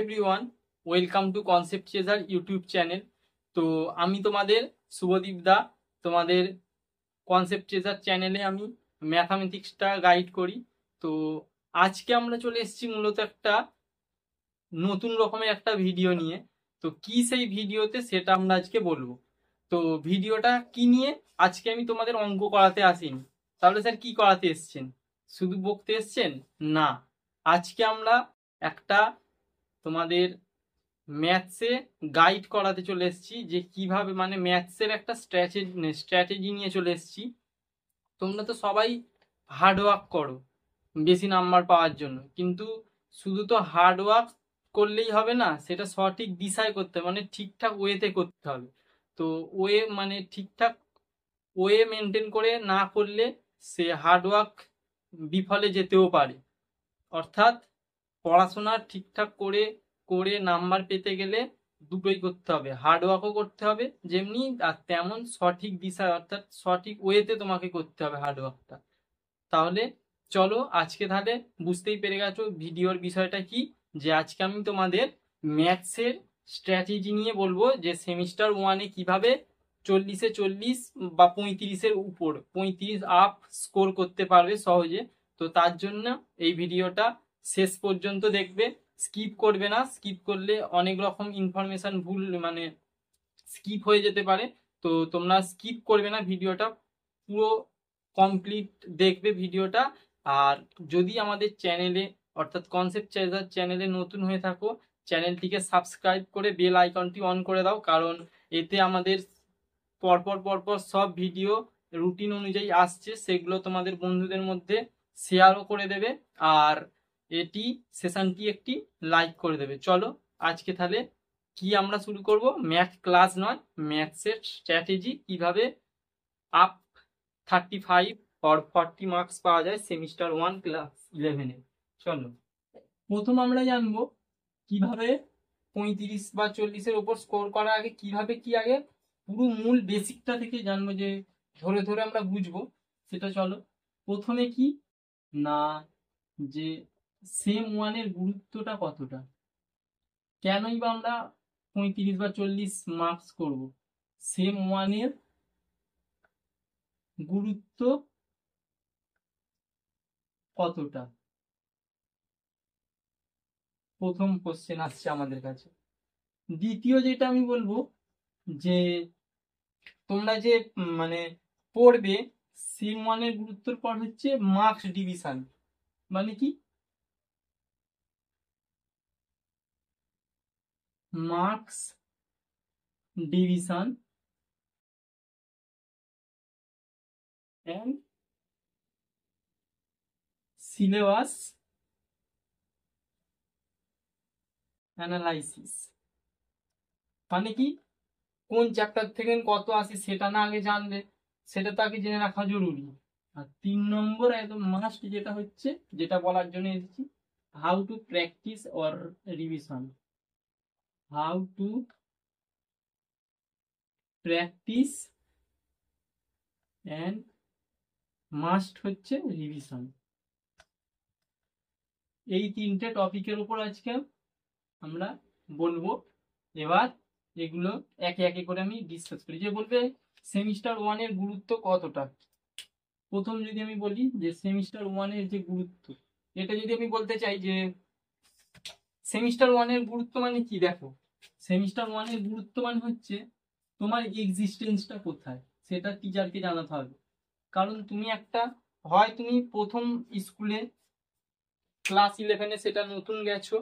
Everyone, welcome to concept chaser YouTube channel. তো আমি তোমাদের শুভদীপ দা, তোমাদের কনসেপ্ট চেজার চ্যানেলে আমি ম্যাথামেটিক্সটা গাইড করি। তো আজকে আমরা চলে এসেছি মূলত একটা নতুন রকমের একটা ভিডিও নিয়ে। তো কি সেই ভিডিওতে সেটা আমরা আজকে বলবো। তো ভিডিওটা কি নিয়ে? আজকে আমি তোমাদের অঙ্ক করাতে আসিনি। তাহলে স্যার কি করাতে এসছেন? শুধু বকতে এসছেন? না, আজকে আমরা একটা তোমাদের ম্যাথসে গাইড করাতে চলে এসেছি, যে কিভাবে মানে ম্যাথসের একটা স্ট্র্যাটেজি নিয়ে চলে এসেছি। তোমরা তো সবাই হার্ড ওয়ার্ক করো বেশি নাম্বার পাওয়ার জন্য, কিন্তু শুধু তো হার্ড ওয়ার্ক করলেই হবে না, সেটা সঠিক দিশায় করতে হবে, মানে ঠিকঠাক ওয়েতে করতে হবে। তো ওয়ে মানে ঠিকঠাক ওয়ে মেনটেন করে না করলে সে হার্ড ওয়ার্ক বিফলে যেতেও পারে। অর্থাৎ পড়াশোনা ঠিকঠাক করে করে নাম্বার পেতে গেলে দুটোই করতে হবে, হার্ডওয়ার্কও করতে হবে যেমনি, আর তেমন সঠিক দিশা অর্থাৎ সঠিক ওয়েতে তোমাকে করতে হবে হার্ডওয়ার্কটা। তাহলে চলো আজকে তাহলে বুঝতেই পেরে গেছো ভিডিওর বিষয়টা কি, যে আজকে আমি তোমাদের ম্যাথসের স্ট্র্যাটেজি নিয়ে বলবো, যে সেমিস্টার ওয়ানে কিভাবে 40-এ 40 বা 35-এর উপর 35 আপ স্কোর করতে পারবে সহজে। তো তার জন্য এই ভিডিওটা শেষ পর্যন্ত দেখবে, স্কিপ করবে না। স্কিপ করলে অনেক রকম ইনফরমেশন ভুল মানে স্কিপ হয়ে যেতে পারে। তো তোমরা স্কিপ করবে না, ভিডিওটা পুরো কমপ্লিট দেখবে ভিডিওটা। আর যদি আমাদের চ্যানেলে অর্থাৎ কনসেপ্ট চেজার চ্যানেলে নতুন হয়ে থাকো, চ্যানেলটিকে সাবস্ক্রাইব করে বেল আইকনটি অন করে দাও, কারণ এতে আমাদের পরপর পরপর সব ভিডিও রুটিন অনুযায়ী আসছে, সেগুলো তোমাদের বন্ধুদের মধ্যে শেয়ারও করে দেবে, আর এটি সেশনটি একটি লাইক করে দেবে। চলো আজকে তাহলে কি আমরা শুরু করব, ম্যাথ ক্লাস নয়, ম্যাথসের স্ট্র্যাটেজি কিভাবে আপ 35 or 40 মার্কস পাওয়া যায় সেমিস্টার 1 ক্লাস 11-এ। চলো প্রথম আমরা জানবো কিভাবে 35 বা 40-এর উপর স্কোর করার আগে কিভাবে কি আগে পুরো মূল বেসিকটা থেকে জানবো, যে ধরে ধরে আমরা বুঝবো সেটা। চলো প্রথমে কি না, যে সেম ওয়ানের গুরুত্বটা কতটা, কেনই বা আমরা 35 বা 40 মার্কস করব। সেম ওয়ানের গুরুত্ব কতটা, প্রথম কোশ্চেন আসছে আমাদের কাছে। দ্বিতীয় যেটা আমি বলবো, যে তোমরা যে মানে পড়বে, সেম ওয়ানের গুরুত্বর পর হচ্ছে মার্কস ডিভিশন। মানে কি marks division and syllabus analysis. মানে কি কোন চ্যাপ্টার থেকে কত আসে সেটা না আগে জানলে, সেটা তো আগে জেনে রাখা জরুরি। আর 3 নম্বর একদম মাস্ট যেটা হচ্ছে, যেটা বলার জন্য এসেছি, how to practice or revision. How to practice and must হচ্ছে রিভিশন। এই 3টে টপিকের উপর আজকে আমরা বলবো। এবার এগুলো একে একে করে আমি ডিসকাস করি। যে বলবে সেমিস্টার ওয়ানের গুরুত্ব কতটা, প্রথম যদি আমি বলি যে সেমিস্টার ওয়ানের যে গুরুত্ব, এটা যদি আমি বলতে চাই যে সেমিস্টার ওয়ানের গুরুত্ব মানে কি, দেখো সেমিস্টার ওয়ানের গুরুত্ব মানে হচ্ছে তোমার এক্সিস্টেন্সটা কোথায় সেটা টিচারকে জানাতে হবে। কারণ তুমি একটা, হয় তুমি প্রথম স্কুলে ক্লাস 11-এ সেটা নতুন গেছো,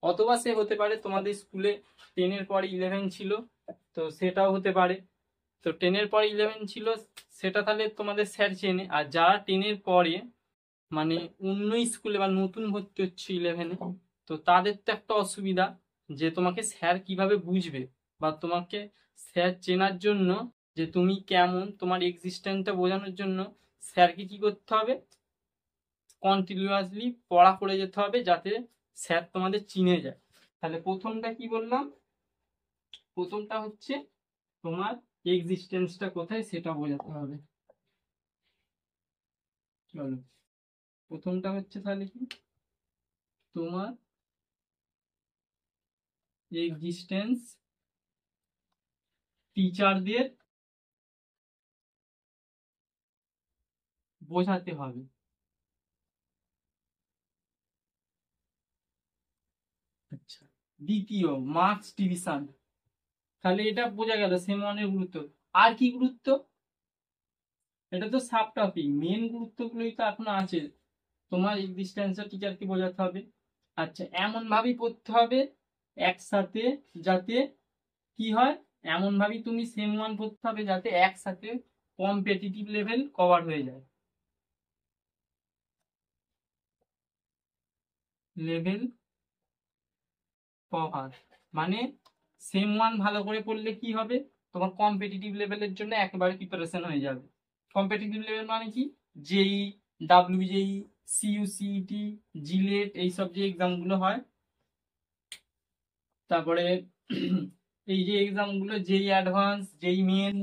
অথবা সে হতে পারে তোমাদের স্কুলে 10-এর পরে 11 ছিল, তো সেটাও হতে পারে। তো 10-এর পরে 11 ছিল, সেটা তাহলে তোমাদের স্যার চেনে। আর যারা 10-এর পরে মানে অন্য স্কুলে বা নতুন ভর্তি হচ্ছে 11-এ, তো তাদের তো একটা অসুবিধা, যে তোমাকে স্যার কিভাবে বুঝবে, বা তোমাকে স্যার চেনার জন্য যে তুমি কেমন, তোমার এক্সিস্টেন্সটা বোঝানোর জন্য স্যারকে কি করতে হবে, কন্টিনিউয়াসলি পড়া করে যেতে হবে, যাতে স্যার তোমাদের চিনে যায়। তাহলে প্রথমটা কি বললাম, প্রথমটা হচ্ছে তোমার এক্সিস্টেন্সটা কোথায় সেটা বোঝাতে হবে। চলো প্রথমটা হচ্ছে তাহলে কি, তোমার এক্সিস্টেন্স টিচারদের বোঝাতে হবে। আচ্ছা, দ্বিতীয় মার্কস ডিভিশন, তাহলে এটা বোঝা গেল সেম ওয়ানের গুরুত্ব। আর কি গুরুত্ব? এটা তো সাব টপিক, মেন গুরুত্বগুলোই তো এখনো আছে। তোমার এক্সিস্টেন্সিয়াল টিচারকে বোঝাতে হবে। আচ্ছা, এমন ভাবেই পড়তে হবে একসাথে, যাতে কি হয়, এমন ভাবেই তুমি সেম ওয়ান পড়তে হবে যাতে একসাথে কম্পিটিটিভ লেভেল কভার হয়ে যায়। লেভেল কভার মানে সেম ওয়ান ভালো করে পড়লে কি হবে, তোমার কম্পিটিটিভ লেভেলের জন্য একেবারে প্রিপারেশন হয়ে যাবে। কম্পিটিটিভ লেভেল মানে কি, জেই, ডাব্লিউজেই, সিইউসিটি, জিলেট, এইসব যে এক্সামগুলো হয়, তারপরে এই যে এক্সামগুলো জেই অ্যাডভান্স, জেই মেন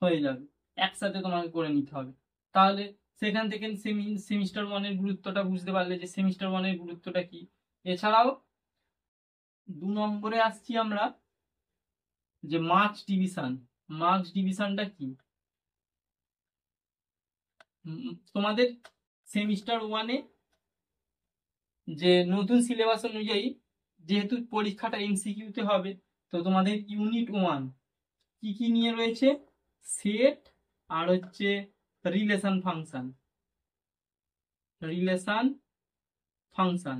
হয়ে যাবে, একসাথে তোমাকে করে নিতে হবে। তাহলে সেখান থেকে সেমিস্টার ওয়ানের গুরুত্বটা বুঝতে পারলে যে সেমিস্টার ওয়ানের গুরুত্বটা কি। এছাড়াও 2 নম্বরে আসছি আমরা, যে মার্কস ডিভিশন। মার্কস ডিভিশনটা কি, তোমাদের সেমিস্টার ওয়ানে যে নতুন সিলেবাস অনুযায়ী যেহেতু পরীক্ষাটা এমসিকিউতে হবে, তো তোমাদের ইউনিট 1 কি কি নিয়ে রয়েছে, সেট আর হচ্ছে রিলেশন ফাংশন। রিলেশন ফাংশন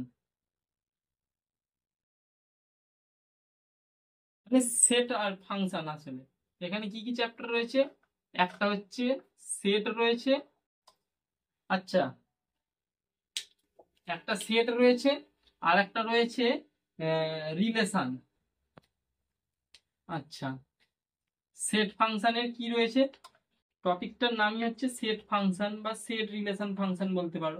মানে সেট আর ফাংশন। আসলে এখানে কি কি চ্যাপ্টার রয়েছে, একটা হচ্ছে সেট রয়েছে, আচ্ছা একটা সেট রয়েছে, আর একটা রয়েছে রিলেশন। আচ্ছা, সেট ফাংশনের কি রয়েছে, টপিকটার নামই হচ্ছে সেট ফাংশন বা সেট রিলেশন ফাংশন বলতে পারো।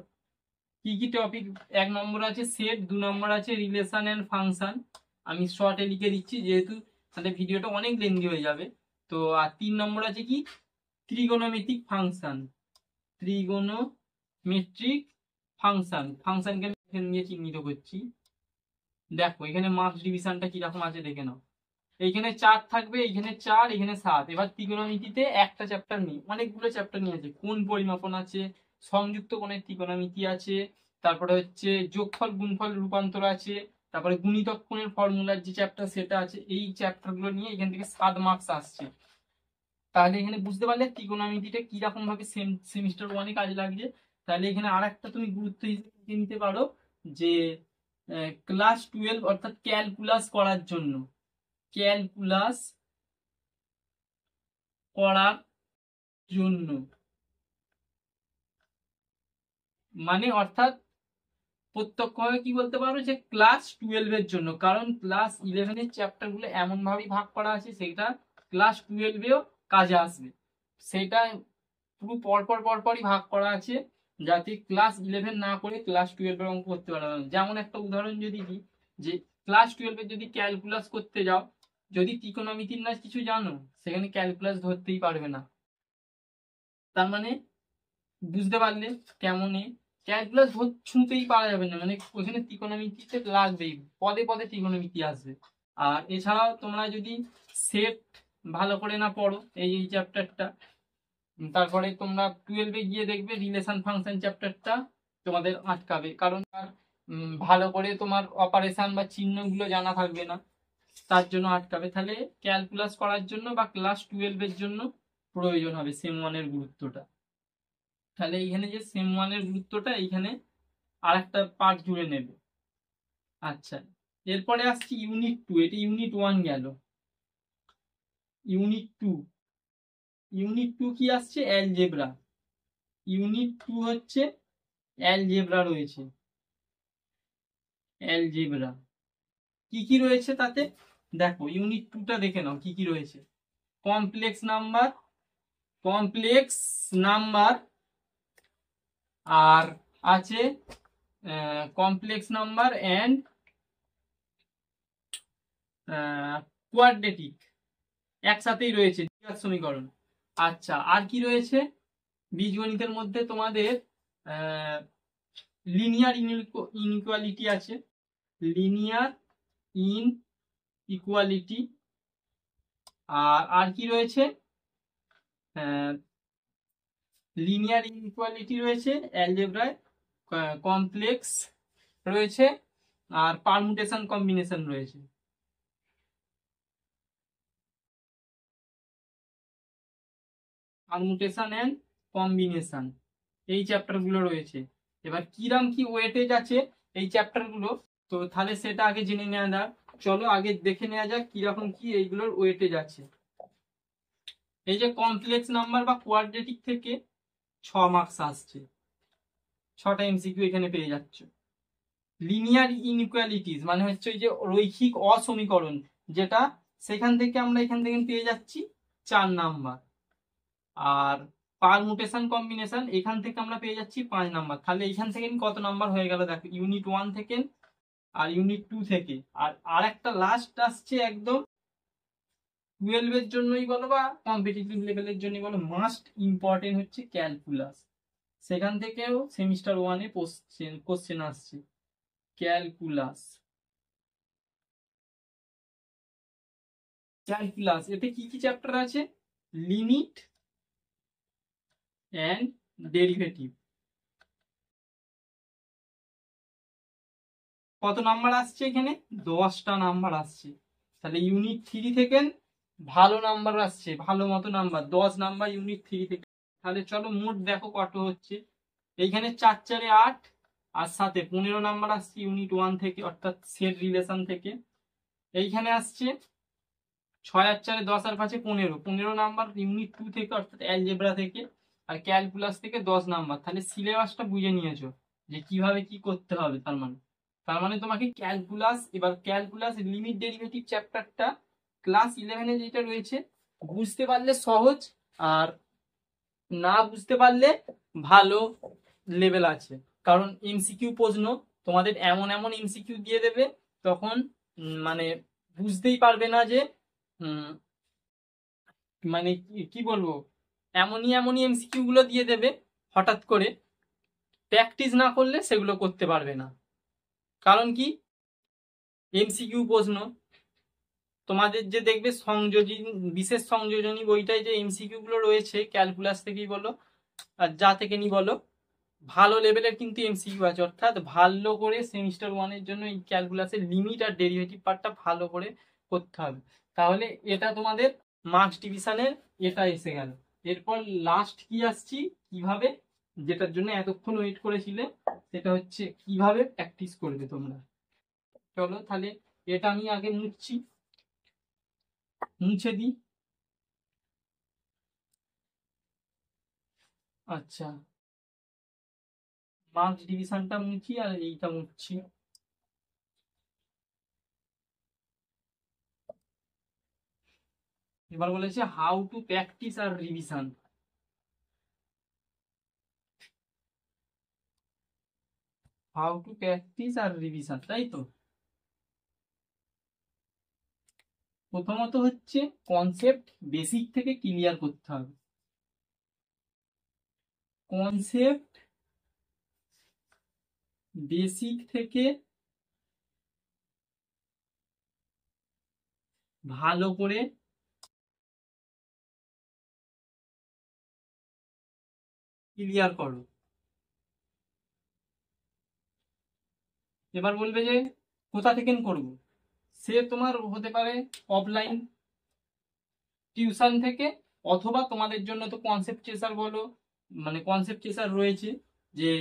কি কি টপিক, 1 নম্বর আছে সেট, 2 নম্বর আছে রিলেশন এন্ড ফাংশন। আমি শর্টে লিখে দিচ্ছি যেহেতু তাহলে ভিডিওটা অনেক লেন্দি হয়ে যাবে। তো আর 3 নম্বর আছে কি, ত্রিগোনোমেট্রিক ফাংশন। ত্রিগোনোমেট্রিক ফাংশন, ফাংশনকে আমি নিয়ে চিহ্নিত করছি। দেখো এখানে মার্কস ডিভিশনটা কিরকম আছে দেখে নাও। এইখানে 4 থাকবে, এইখানে 4, এখানে 7। এবার ত্রিকোণমিতিতে একটা চ্যাপ্টার নেই, অনেকগুলো চ্যাপ্টার নিয়ে আছে। কোণ পরিমাপন আছে, সংযুক্ত কোণের ত্রিকোণমিতি আছে, তারপরে হচ্ছে যোগফল গুণফল রূপান্তর আছে, তারপরে গুণিতক কোণের ফর্মুলার যে চ্যাপ্টার সেটা আছে। এই চ্যাপ্টার গুলো নিয়ে এখান থেকে 7 মার্কস আসছে। তাহলে এখানে বুঝতে পারলে ত্রিকোণমিতিটা কিরকম ভাবে সেমিস্টার ওয়ানে কাজে লাগছে। তাহলে এখানে আর একটা তুমি গুরুত্ব হিসেবে নিতে পারো যে ক্লাস 12 অর্থাৎ ক্যালকুলাস করার জন্য, ক্যালকুলাস করার জন্য মানে অর্থাৎ প্রত্যক্ষভাবে কি বলতে পারো যে ক্লাস 12 এর জন্য, কারণ ক্লাস 11 এর চ্যাপ্টার গুলো এমন ভাবেই ভাগ করা আছে সেটা ক্লাস 12 এও কাজে আসবে। সেটা পুরো পরপরই ভাগ করা আছে যাতে ক্লাস 11 না করে ক্লাস 12 এর অঙ্ক করতে পারবে না। যেমন একটা উদাহরণ যদি দিই, যে ক্লাস 12 এর যদি ক্যালকুলাস করতে যাও, যদি ত্রিকোণমিতির না কিছু জানো, সেখানে ক্যালকুলাস ধরতেই পারবে না। তার মানে বুঝতে পারলে কেমন, ক্যালকুলাস ছুঁতেই পারা যাবে না, মানে ওখানে ত্রিকোণমিতিতে লাগবেই, পদে পদে ত্রিকোণমিতি আসবে। আর এছাড়াও তোমরা যদি সেট ভালো করে না পড়ো এই চ্যাপ্টারটা, তারপরে তোমরা 12-এ গিয়ে দেখবে রিলেশন ফাংশন চ্যাপ্টারটা তোমাদের আটকাবে, কারণ ভালো করে তোমার অপারেশন বা চিহ্নগুলো জানা থাকবে না, তার জন্য আটকাবে। তাহলে ক্যালকুলাস করার জন্য বা ক্লাস 12 এর জন্য প্রয়োজন হবে সেম ওয়ানের গুরুত্বটা। তাহলে এইখানে যে সেম ওয়ানের গুরুত্বটা এইখানে আর একটা পার্ট জুড়ে নেবে। আচ্ছা, এরপরে আসছি ইউনিট 2। এটি ইউনিট 1 গেল। ইউনিট 2, ইউনিট 2 কি আসছে, অ্যালজেব্রা। ইউনিট 2 হচ্ছে অ্যালজেব্রা রয়েছে। অ্যালজেব্রা কি কি রয়েছে তাতে, দেখো ইউনিট 2টা দেখে নাও কি কি রয়েছে। কমপ্লেক্স নাম্বার, কমপ্লেক্স নাম্বার, আর আছে কমপ্লেক্স নাম্বার এন্ড কোয়াড্রেটিক, একসাথেই রয়েছে দ্বিঘাত সমীকরণ। আচ্ছা, আর কি রয়েছে, বীজগণিতের মধ্যে তোমাদের লিনিয়ার ইনইকুয়ালিটি আছে। লিনিয়ার ইকুয়ালিটি, আর কি রয়েছে, লিনিয়ার ইনইকুয়ালিটি রয়েছে, অ্যালজেব্রায় কমপ্লেক্স রয়েছে, আর পারমুটেশন কম্বিনেশন রয়েছে। পারমুটেশন এন্ড কম্বিনেশন এই চ্যাপ্টারগুলো রয়েছে। এবার কিরাম কি ওয়েটেজ আছে এই চ্যাপ্টারগুলো, তো তাহলে সেটা আগে জেনে নেওয়া যাক। চলো আগে দেখে নেওয়া যাক কিরকম কি এইগুলোর ওয়েটেজ আছে। এই যে কমপ্লেক্স নাম্বার বা কোয়াড্রেটিক থেকে 6 মার্কস আসছে, 6টা এমসিকিউ এখানে পেয়ে যাচ্ছ। লিনিয়ার ইনইকুয়ালিটিস মানে হচ্ছে ওই যে রৈখিক অসমীকরণ, যেটা সেখান থেকে আমরা এখান থেকে পেয়ে যাচ্ছি 4 নাম্বার। আর পারমুটেশন কম্বিনেশন এখান থেকে আমরা পেয়ে যাচ্ছি 5 নাম্বার। তাহলে এখান থেকে কত নাম্বার হয়ে গেল দেখো, ইউনিট 1 থেকে আর ইউনিট 2 থেকে। আর আরেকটা লাস্ট আসছে একদম 12 এর জন্যই বলো বা কম্পিটিটিভ লেভেলের জন্যই বলো, মাস্ট ইম্পর্টেন্ট হচ্ছে ক্যালকুলাস। সেখান থেকেও সেমিস্টার 1 এ কোশ্চেন আসছে ক্যালকুলাস। ক্যালকুলাস এতে কি কি চ্যাপ্টার আছে, লিমিট এন্ড ডেরিভেটিভ। কত নাম্বার আসছে এখানে, 10টা নাম্বার আসছে। তাহলে ইউনিট 3 থেকে ভালো নাম্বার আসছে, ভালো মতো নাম্বার 10 নাম্বার ইউনিট 3 থেকে। তাহলে চলো মোট দেখো কত হচ্ছে, এইখানে 4 4 এ 8 আর সাথে 15 নাম্বার আসছে ইউনিট 1 থেকে, অর্থাৎ সেট রিলেশন থেকে। এইখানে আসছে 6 আর 4 10 আর 5 15 নাম্বার ইউনিট 2 থেকে, অর্থাৎ অ্যালজেব্রা থেকে। আর ক্যালকুলাস থেকে 10 নাম্বার। তাহলে সিলেবাসটা বুঝে নিয়েছো যে কিভাবে কি করতে হবে। তার মানে তোমাকে ক্যালকুলাস, এবার ক্যালকুলাস লিমিট ডেরিভেটিভ চ্যাপ্টারটা ক্লাস 11-এ যেটা রয়েছে বুঝতে পারলে সহজ, আর না বুঝতে পারলে ভালো লেভেল আছে। কারণ এমসিকিউ প্রশ্ন তোমাদের এমন এমন এমসিকিউ দিয়ে দেবে, তখন মানে বুঝতেই পারবে না যে মানে কি বলবো, এমনই এমনই এমসিকিউ গুলো দিয়ে দেবে হঠাৎ করে, প্র্যাকটিস না করলে সেগুলো করতে পারবে না। কারণ কি, এমসিকিউ প্রশ্ন তোমাদের যে দেখবে সংযোজনী, বিশেষ সংযোজনী বইটায় যে এমসিকিউ গুলো রয়েছে ক্যালকুলাস থেকেই বলো আর যা থেকে নি বলো, ভালো লেভেলের কিন্তু এমসিকিউ আছে। অর্থাৎ ভালো করে সেমিস্টার 1 এর জন্য এই ক্যালকুলাসের লিমিট আর ডেরিভেটিভ পার্টটা ভালো করে করতে হবে। তাহলে এটা তোমাদের মার্কস ডিভিশনের এটা এসে গেল। এরপর লাস্ট কি আসছি, কিভাবে, যেটার জন্য এতক্ষণ ওয়েট করেছিলে, সেটা হচ্ছে কিভাবে প্র্যাকটিস করবে তোমরা। চলো তাহলে এটা আমি আগে মুছে দিই। আচ্ছা, মার্কস ডিভিশনটা মুছি আর এইটা মুছছি। এবার বলেছে হাউ টু প্র্যাকটিস আর রিভিশন। হাউ টু প্র্যাকটিস আর রিভিশন, তাই তো। প্রথমত হচ্ছে কনসেপ্ট বেসিক থেকে ক্লিয়ার করতে হবে। কনসেপ্ট বেসিক থেকে ভালো করে ক্লিয়ার করো। এবার বলবে যে কোথা থেকে করব, সে তোমার হতে পারে অফলাইন টিউশন থেকে, অথবা তোমাদের জন্য তো কনসেপ্ট চেসার বলো, মানে কনসেপ্ট চেসার রয়েছে, যে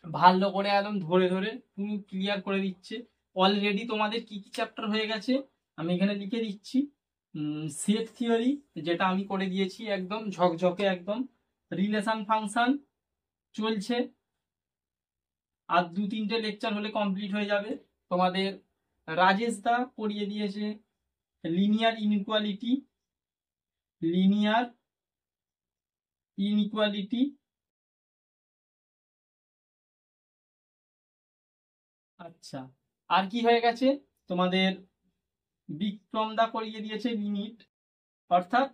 ভালো করে একদম ধরে ধরে তুমি ক্লিয়ার করে দিচ্ছে। অলরেডি তোমাদের কি কি চ্যাপ্টার হয়ে গেছে আমি এখানে লিখে দিচ্ছি। সেট থিওরি যেটা আমি করে দিয়েছি একদম ঝকঝকে একদম, রিলেশন ফাংশন চলছে, আর 2-3টে লেকচার হলে কমপ্লিট হয়ে যাবে তোমাদের। রাজেশ দা পড়িয়ে দিয়েছে লিনিয়ার ইনইকুয়ালিটি, লিনিয়ার ইনইকুয়ালিটি। আচ্ছা, আর কি হয়ে গেছে তোমাদের, বিক্রম দা করিয়ে দিয়েছে লিমিট। অর্থাৎ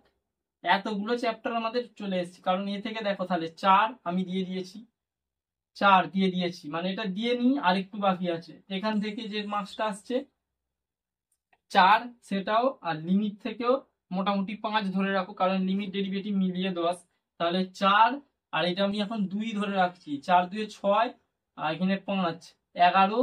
এতগুলো চ্যাপ্টার আমাদের চলে এসেছে, কারণ এ থেকে দেখো তাহলে 4 আমি দিয়ে দিয়েছি, 4 দিয়ে দিয়েছি, মানে এটা দিয়ে নি আর একটু বাকি আছে। এখান থেকে যে মার্কসটা আসছে 4 সেটাও, আর লিমিট থেকেও মোটামুটি 5 ধরে রাখো, কারণ লিমিট ডেরিভেটিভ মিলিয়ে 10, তাহলে 4, আর এটা আমি এখন 2 ধরে রাখছি, 4 2 6, আর এখানে 5 11,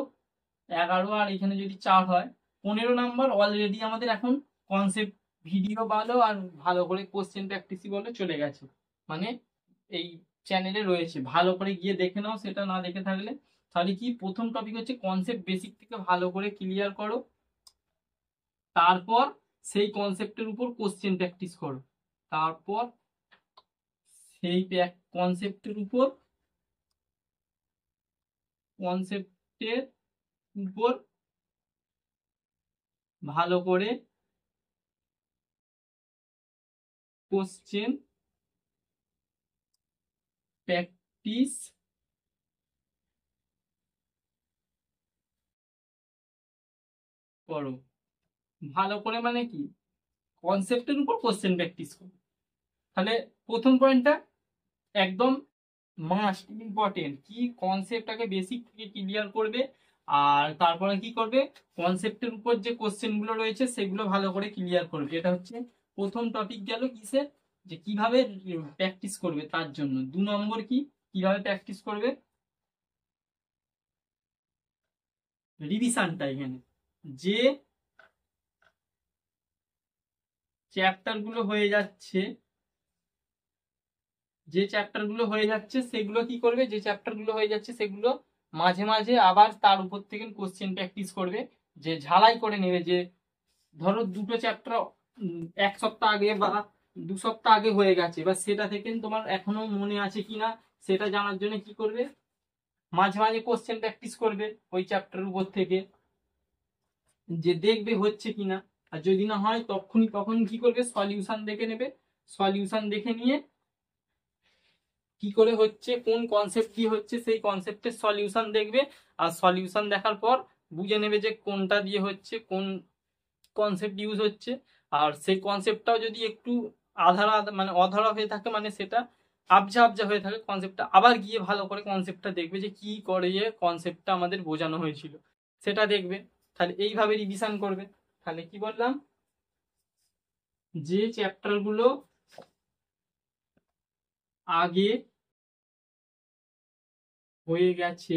11 আর এখানে যদি 4 হয় 15 নাম্বার অলরেডি আমাদের এখন কনসেপ্ট ভিডিও ভালো আর ভালো করে কোশ্চেন প্র্যাকটিসই বলে চলে গেছে, মানে এই চ্যানেলে রয়েছে, ভালো করে গিয়ে দেখে নাও সেটা না দেখে থাকলে। তাহলে কি প্রথম টপিক হচ্ছে কনসেপ্ট বেসিক থেকে ভালো করে ক্লিয়ার করো, তারপর সেই কনসেপ্টের উপর কোশ্চেন প্র্যাকটিস করো, তারপর সেই কনসেপ্টের উপর কনসেপ্টের উপর ভালো করে কোশ্চেন প্র্যাকটিস করো। ভালো করে মানে কি, কনসেপ্টের উপর কোশ্চেন প্র্যাকটিস করো। তাহলে প্রথম পয়েন্টটা একদম মাস্ট ইম্পর্টেন্ট, কি কনসেপ্টটাকে বেসিক থেকে ক্লিয়ার করবে, আর তারপরে কি করবে, কনসেপ্টের উপর যে কোশ্চেন গুলো রয়েছে সেগুলো ভালো করে ক্লিয়ার করবে। এটা হচ্ছে প্রথম টপিক গেল কিসের, যে কিভাবে প্র্যাকটিস করবে, তার জন্য 2 নম্বর কি, কিভাবে প্র্যাকটিস করবে, রিভিশনটা। এখানে যে চ্যাপ্টার গুলো হয়ে যাচ্ছে, যে চ্যাপ্টার গুলো হয়ে যাচ্ছে সেগুলো কি করবে, যে চ্যাপ্টার গুলো হয়ে যাচ্ছে সেগুলো মাঝে মাঝে আবার তার উপর থেকে কোশ্চেন প্র্যাকটিস করবে, যে ঝালাই করে নেবে, যে ধরো দুটো চ্যাপ্টার 1 সপ্তাহ আগে বা 2 সপ্তাহ আগে হয়ে গেছে, বা সেটা থেকে তোমার এখনো মনে আছে কিনা সেটা জানার জন্য কি করবে, মাঝে মাঝে কোশ্চেন প্র্যাকটিস করবে ওই চ্যাপ্টারের উপর থেকে, যে দেখবে হচ্ছে কিনা, আর যদি না হয় তখন কি করবে, সলিউশন দেখে নেবে, সলিউশন দেখে নিয়ে কি করে হচ্ছে, কোন কনসেপ্ট দিয়ে হচ্ছে সেই কনসেপ্টের সলিউশন দেখবে, আর সলিউশন দেখার পর বুঝে নেবে যে কোনটা দিয়ে হচ্ছে, কোন কনসেপ্ট ইউজ হচ্ছে, আর সেই কনসেপ্টটাও যদি একটু আধারা মানে অধরা হয়ে থাকে, মানে সেটা আবজা আবজা হয়ে থাকে কনসেপ্টটা, আবার গিয়ে ভালো করে কনসেপ্টটা দেখবে যে কি করে কনসেপ্টটা আমাদের বোঝানো হয়েছিল সেটা দেখবে। তাহলে এইভাবে রিভিশন করবে। তাহলে কি বললাম, যে চ্যাপ্টারগুলো আগে হয়ে গেছে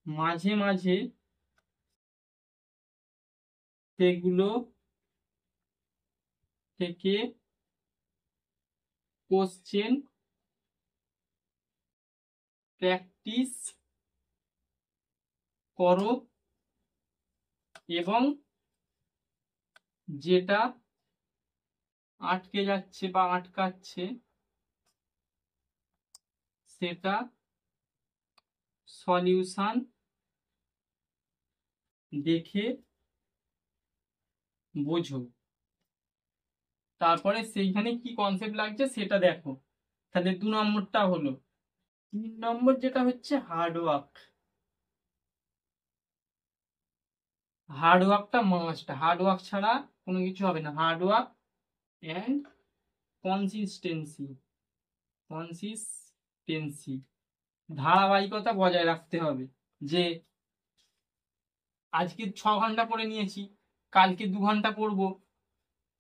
মাঝে মাঝে সেগুলো থেকে কোশ্চেন প্র্যাকটিস করো, এবং যেটা আটকে যাচ্ছে বা আটকাচ্ছে সেটা সলিউশন দেখে বোঝো, তারপরে সেইখানে কি কনসেপ্ট লাগছে সেটা দেখো। তাহলে 2 নম্বরটা হলো। 3 নম্বর যেটা হচ্ছে হার্ডওয়ার্ক, হার্ডওয়ার্কটা মাস্ট, হার্ডওয়ার্ক ছাড়া কোনো কিছু হবে না, হার্ডওয়ার্ক অ্যান্ড কনসিস্টেন্সি, কনসিস্টেন্সি ধারাবাহিকতা বজায় রাখতে হবে, যে আজকে 6 ঘন্টা পড়ে নিয়েছি, কালকে 2 ঘন্টা পড়বো,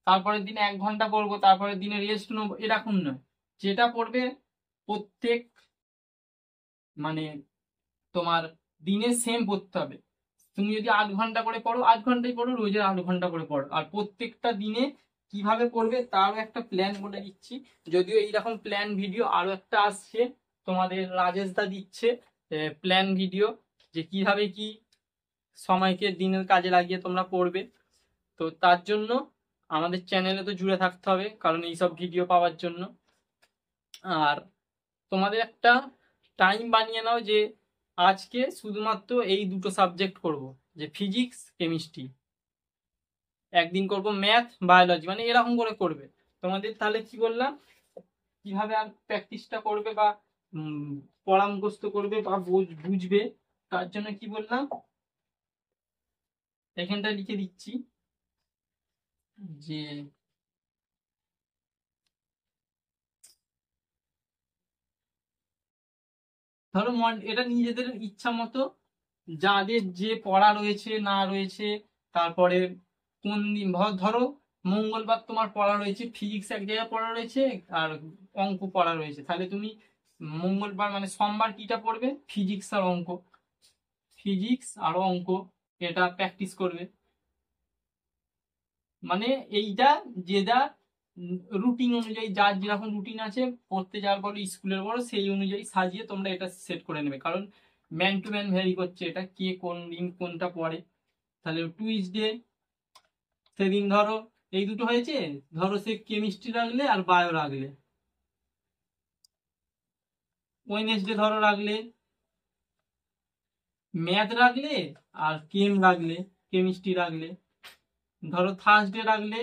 তারপরের দিনে 1 ঘন্টা পড়বো, তারপরের দিনে রেস্ট নেবো, এরকম নয়। যেটা পড়বে প্রত্যেক মানে তোমার দিনে সেম পড়তে হবে। তুমি যদি 8 ঘন্টা করে পড়ো 8 ঘন্টাই পড়ো, রোজের 8 ঘন্টা করে পড়ো, আর প্রত্যেকটা দিনে কিভাবে পড়বে তারও একটা প্ল্যান বলে দিচ্ছি। যদিও এইরকম প্ল্যান ভিডিও আরো একটা আসছে, তোমাদের রাজেশ দা দিচ্ছে প্ল্যান ভিডিও, যে কিভাবে কি সময়কে দিনের কাজে লাগিয়ে তোমরা পড়বে। তো তার জন্য আমাদের চ্যানেলে তো জুড়ে থাকতে হবে, কারণ এইসব ভিডিও পাওয়ার জন্য। আর তোমাদের একটা টাইম বানিয়ে নাও, যে আজকে শুধুমাত্র এই 2টো সাবজেক্ট করব, যে ফিজিক্স কেমিস্ট্রি, একদিন করব ম্যাথ বায়োলজি, মানে এরকম করে করবে তোমাদের। তাহলে কি বললাম, কিভাবে আর প্র্যাকটিসটা করবে বা উম, পড়া মুখস্থ করবে বা বুঝবে, তার জন্য কি বললাম এখানটা লিখে দিচ্ছি, যে ধরো এটা নিজেদের ইচ্ছা মতো যাদের যে পড়া রয়েছে না রয়েছে, তারপরে কোন দিন ধরো মঙ্গলবার তোমার পড়া রয়েছে, ফিজিক্স এক জায়গায় পড়া রয়েছে আর অঙ্ক পড়া রয়েছে, তাহলে তুমি মঙ্গলবার মানে সোমবার কিটা পড়বে, ফিজিক্স আর অঙ্ক, ফিজিক্স আর অঙ্ক এটা প্র্যাকটিস করবে। মানে এইটা যে যা রুটিন অনুযায়ী, যার যেরকম রুটিন আছে পড়তে যাওয়ার পরে স্কুলের বড়, সেই অনুযায়ী সাজিয়ে তোমরা এটা সেট করে নেবে, কারণ ম্যান টু ম্যান ভ্যারি করছে এটা, কে কোন দিন কোনটা পড়ে। তাহলে টুইসডে সেদিন ধরো এই দুটো হয়েছে, ধরো সে কেমিস্ট্রি রাখলে আর বায়ো রাখলে। ওয়েনেসডে ধরো রাখলে ম্যাথ রাখলে আর কেম রাখলে, কেমিস্ট্রি রাখলে। ধরো থার্সডে রাখলে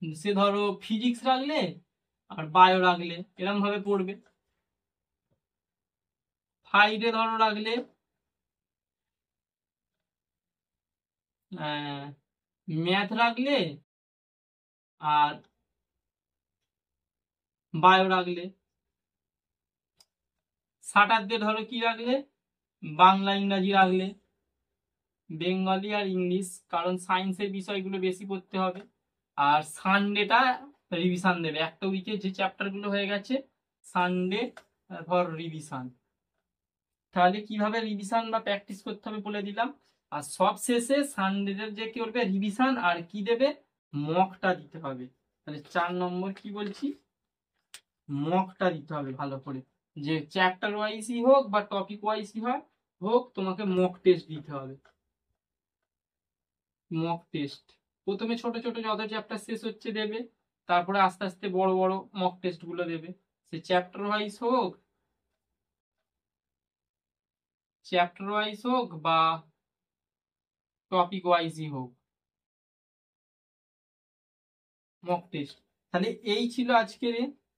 সে ধরো ফিজিক্স রাখলে আর বায়ো রাখলে, এরকম ভাবে পড়বে। ফ্রাইডে ধরো রাখলে ম্যাথ রাখলে আর বায়ো রাখলে। স্যাটারডে ধরো কি রাখলে, বাংলা ইংরাজি রাখলে, বেঙ্গলি আর ইংলিশ, কারণ সায়েন্সের বিষয়গুলো বেশি পড়তে হবে। আর সানডেটা রিভিশন দেবে, একটা উইকে যে চ্যাপ্টারগুলো হয়ে গেছে সানডে ধর রিভিশন। তাহলে কিভাবে রিভিশন বা প্র্যাকটিস করতে হবে বলে দিলাম। আর সব শেষে সানডের যে কি করবে রিভিশন আর কি দেবে, মকটা দিতে হবে। তাহলে 4 নম্বর কি বলছি, মকটা দিতে হবে ভালো করে, যে চ্যাপ্টার ওয়াইজই হোক বা টপিক ওয়াইজই হোক তোমাকে মক টেস্ট দিতে হবে। মক টেস্ট প্রথমে ছোট ছোট যত চ্যাপ্টার শেষ হচ্ছে দেবে, তারপরে আস্তে আস্তে বড় বড় মক টেস্ট গুলো দেবে, সে চ্যাপ্টার ওয়াইজ হোক বা টপিক ওয়াইজই হোক মক টেস্ট। তাহলে এই ছিল আজকের,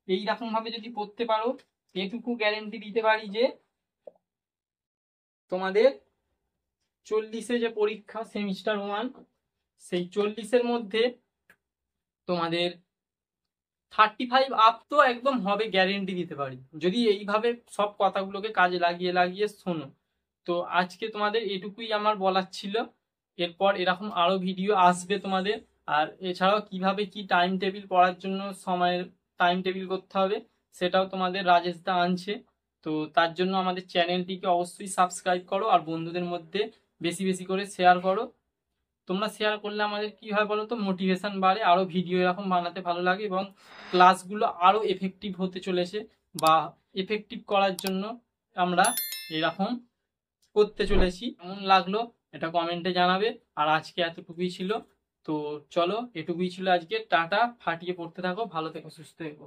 এইরকম ভাবে যদি পড়তে পারো এটুকু গ্যারেন্টি দিতে পারি যে তোমাদের 40-এ যে পরীক্ষা সেমিস্টার 1, সেই 40-এর মধ্যে তোমাদের 35 আপ তো একদম হবে, গ্যারেন্টি দিতে পারি, যদি এইভাবে সব কথাগুলোকে কাজে লাগিয়ে লাগিয়ে শোনো। তো আজকে তোমাদের এটুকুই আমার বলার ছিল। এরপর এরকম আরো ভিডিও আসবে তোমাদের। আর এছাড়াও কিভাবে কি টাইম টেবিল পড়ার জন্য সময়ের টাইম টেবিল করতে হবে সেটাও তোমাদের রাজেশ দা আনছে। তো তার জন্য আমাদের চ্যানেলটিকে অবশ্যই সাবস্ক্রাইব করো আর বন্ধুদের মধ্যে বেশি বেশি করে শেয়ার করো। তোমরা শেয়ার করলে আমাদের কি হয় বলো তো, মোটিভেশন বাড়ে, আরো ভিডিও এরকম বানাতে ভালো লাগে এবং ক্লাসগুলো আরো এফেক্টিভ হতে চলেছে, বা এফেক্টিভ করার জন্য আমরা এরকম করতে চলেছি। কেমন লাগলো এটা কমেন্টে জানাবে। আর আজকে এতটুকুই ছিল। তো চলো, এটুকুই ছিল আজকে, টাটা, ফাটিয়ে পড়তে থাকো, ভালো থেকো, সুস্থ থেকো।